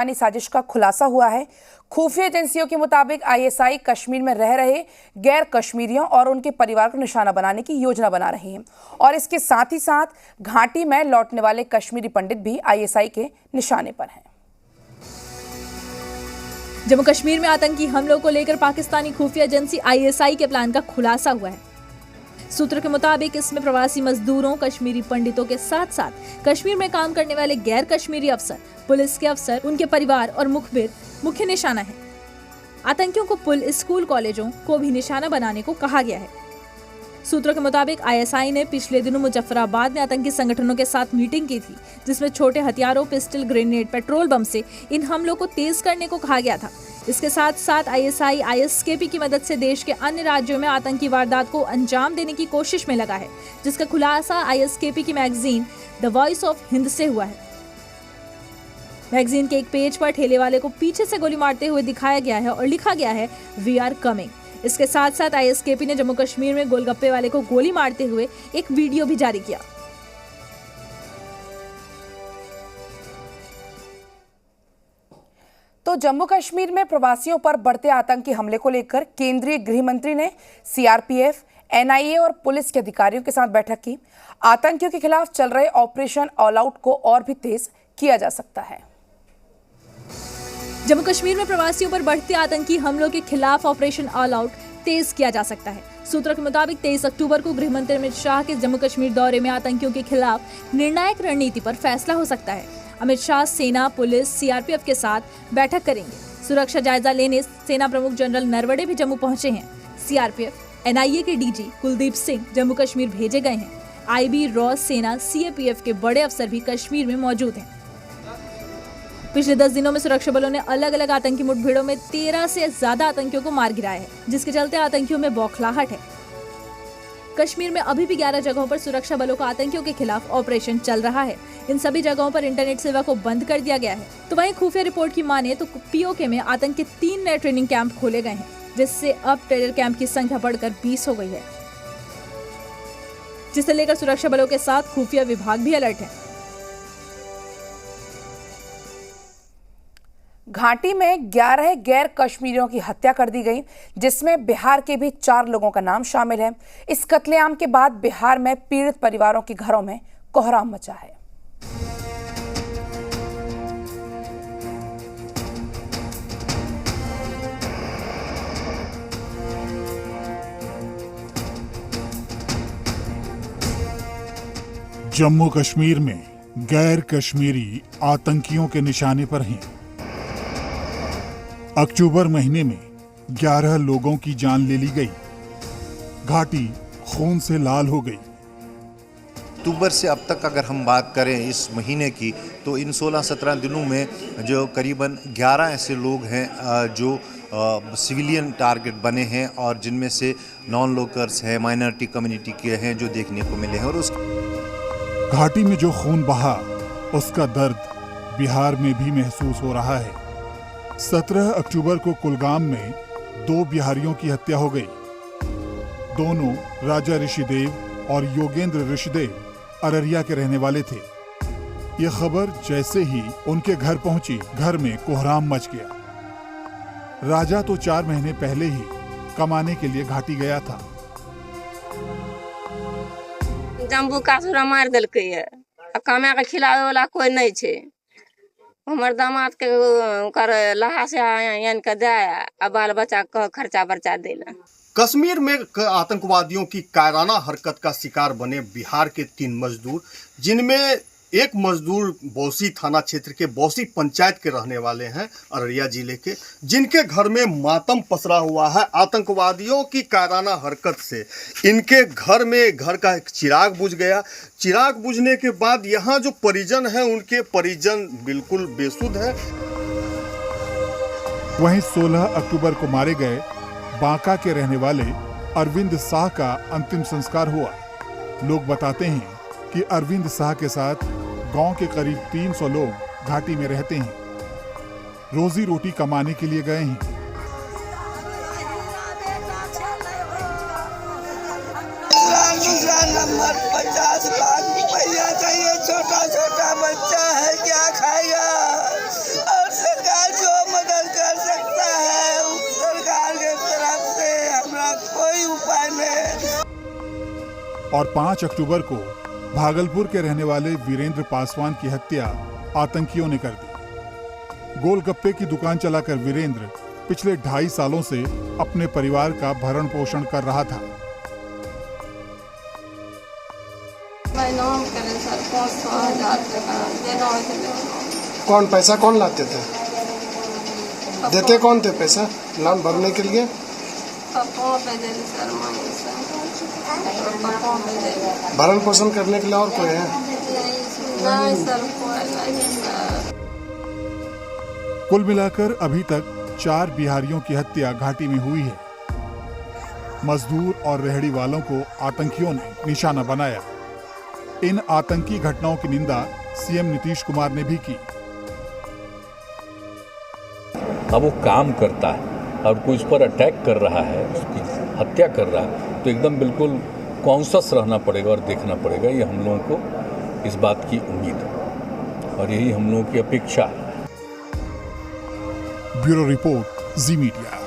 साजिश का खुलासा हुआ है। खुफिया एजेंसियों के मुताबिक आईएसआई कश्मीर में रह रहे गैर कश्मीरियों और उनके परिवार को निशाना बनाने की योजना बना रहे हैं और इसके साथ ही साथ घाटी में लौटने वाले कश्मीरी पंडित भी आईएसआई के निशाने पर हैं। जम्मू कश्मीर में आतंकी हमलों को लेकर पाकिस्तानी खुफिया एजेंसी आईएसआई के प्लान का खुलासा हुआ है। सूत्रों के मुताबिक इसमें प्रवासी मजदूरों, कश्मीरी पंडितों के साथ साथ कश्मीर में काम करने वाले गैर कश्मीरी अफसर, पुलिस के अफसर, उनके परिवार और मुखबिर मुख्य निशाना है। आतंकियों को पुलिस, स्कूल, कॉलेजों को भी निशाना बनाने को कहा गया है। सूत्रों के मुताबिक आईएसआई ने पिछले दिनों मुजफ्फराबाद में आतंकी संगठनों के साथ मीटिंग की थी, जिसमें छोटे हथियारों, पिस्टल, ग्रेनेड, पेट्रोल बम से इन हमलों को तेज करने को कहा गया था। इसके साथ साथ आईएसआई आईएसकेपी की मदद से देश के अन्य राज्यों में आतंकी वारदात को अंजाम देने की कोशिश में लगा है, जिसका खुलासा आईएसकेपी की magazine the voice of Hind से हुआ है। मैगजीन के एक पेज पर ठेले वाले को पीछे से गोली मारते हुए दिखाया गया है और लिखा गया है वी आर कमिंग। इसके साथ साथ आईएसकेपी ने जम्मू कश्मीर में गोलगप्पे वाले को गोली मारते हुए एक वीडियो भी जारी किया। तो जम्मू कश्मीर में प्रवासियों पर बढ़ते आतंकी हमले को लेकर केंद्रीय गृह मंत्री ने सीआरपीएफ, एनआईए और पुलिस के अधिकारियों के साथ बैठक की। आतंकियों के खिलाफ चल रहे ऑपरेशन ऑल आउट को और भी तेज किया जा सकता है। जम्मू कश्मीर में प्रवासियों पर बढ़ते आतंकी हमलों के खिलाफ ऑपरेशन ऑल आउट तेज किया जा सकता है। सूत्रों के मुताबिक 23 अक्टूबर को गृह मंत्री अमित शाह के जम्मू कश्मीर दौरे में आतंकियों के खिलाफ निर्णायक रणनीति पर फैसला हो सकता है। अमित शाह सेना, पुलिस, सीआरपीएफ के साथ बैठक करेंगे। सुरक्षा जायजा लेने सेना प्रमुख जनरल नरवणे भी जम्मू पहुंचे हैं। सीआरपीएफ, एनआईए के डीजी कुलदीप सिंह जम्मू कश्मीर भेजे गए हैं। आईबी, रॉ, सेना, सीएपीएफ के बड़े अफसर भी कश्मीर में मौजूद हैं। पिछले 10 दिनों में सुरक्षा बलों ने अलग अलग आतंकी मुठभेड़ों में 13 से ज्यादा आतंकियों को मार गिराया है, जिसके चलते आतंकियों में बौखलाहट है। कश्मीर में अभी भी 11 जगहों पर सुरक्षा बलों का आतंकियों के खिलाफ ऑपरेशन चल रहा है। इन सभी जगहों पर इंटरनेट सेवा को बंद कर दिया गया है। तो वहीं खुफिया रिपोर्ट की माने तो पीओके में आतंक के 3 नए ट्रेनिंग कैंप खोले गए हैं, जिससे अब टेरर कैंप की संख्या बढ़कर 20 हो गई है, जिसे लेकर सुरक्षा बलों के साथ खुफिया विभाग भी अलर्ट है। घाटी में 11 गैर कश्मीरियों की हत्या कर दी गई, जिसमें बिहार के भी 4 लोगों का नाम शामिल है। इस कत्लेआम के बाद बिहार में पीड़ित परिवारों के घरों में कोहराम मचा है। जम्मू कश्मीर में गैर कश्मीरी आतंकियों के निशाने पर हैं। अक्टूबर महीने में 11 लोगों की जान ले ली गई। घाटी खून से लाल हो गई। अक्टूबर से अब तक अगर हम बात करें इस महीने की, तो इन 16-17 दिनों में जो करीबन 11 ऐसे लोग हैं जो सिविलियन टारगेट बने हैं और जिनमें से नॉन लोकल्स हैं, माइनॉरिटी कम्युनिटी के हैं, जो देखने को मिले हैं। और उस घाटी में जो खून बहा, उसका दर्द बिहार में भी महसूस हो रहा है। 17 अक्टूबर को कुलगाम में 2 बिहारियों की हत्या हो गई। दोनों राजा ऋषिदेव और योगेंद्र ऋषिदेव अररिया के रहने वाले थे। ये खबर जैसे ही उनके घर पहुंची, घर में कोहराम मच गया। राजा तो 4 महीने पहले ही कमाने के लिए घाटी गया था। जम्बू कासुरा मार दिलकै है, कमा के खिलावे वाला कोई नहीं छे। हमर दामाद के कर लहा से यान के दे आ बाल बच्चा का खर्चा बर्चा देला। कश्मीर में आतंकवादियों की कायराना हरकत का शिकार बने बिहार के 3 मजदूर, जिनमें एक मजदूर बौसी थाना क्षेत्र के बौसी पंचायत के रहने वाले हैं, अररिया जिले के, जिनके घर में मातम पसरा हुआ है आतंकवादियों की कायराना हरकत से। इनके घर में घर का एक चिराग बुझ गया। चिराग बुझने के बाद यहाँ जो परिजन हैं, उनके परिजन बिल्कुल बेसुध है। वहीं 16 अक्टूबर को मारे गए बांका के रहने वाले अरविंद शाह का अंतिम संस्कार हुआ। लोग बताते हैं कि अरविंद शाह के साथ गांव के करीब 300 लोग घाटी में रहते हैं, रोजी रोटी कमाने के लिए गए हैं। नंबर 50 लाख रुपया चाहिए, छोटा छोटा बच्चा है, क्या खाएगा? और और 5 अक्टूबर को भागलपुर के रहने वाले वीरेंद्र पासवान की हत्या आतंकियों ने कर दी। गोलगप्पे की दुकान चलाकर वीरेंद्र पिछले 2.5 सालों से अपने परिवार का भरण पोषण कर रहा था। कौन पैसा कौन लाते थे? देते कौन थे पैसा लोन भरने के लिए? भरण पोषण करने के लिए और कोई है? नहीं सर, कोई नहीं सर। कुल मिलाकर अभी तक 4 बिहारियों की हत्या घाटी में हुई है। मजदूर और रेहड़ी वालों को आतंकियों ने निशाना बनाया। इन आतंकी घटनाओं की निंदा सीएम नीतीश कुमार ने भी की। अब वो काम करता है और कोई उस पर अटैक कर रहा है, उसकी हत्या कर रहा है, तो एकदम बिल्कुल कॉन्शियस रहना पड़ेगा और देखना पड़ेगा। ये हम लोगों को इस बात की उम्मीद है और यही हम लोगों की अपेक्षा है। ब्यूरो रिपोर्ट, जी मीडिया।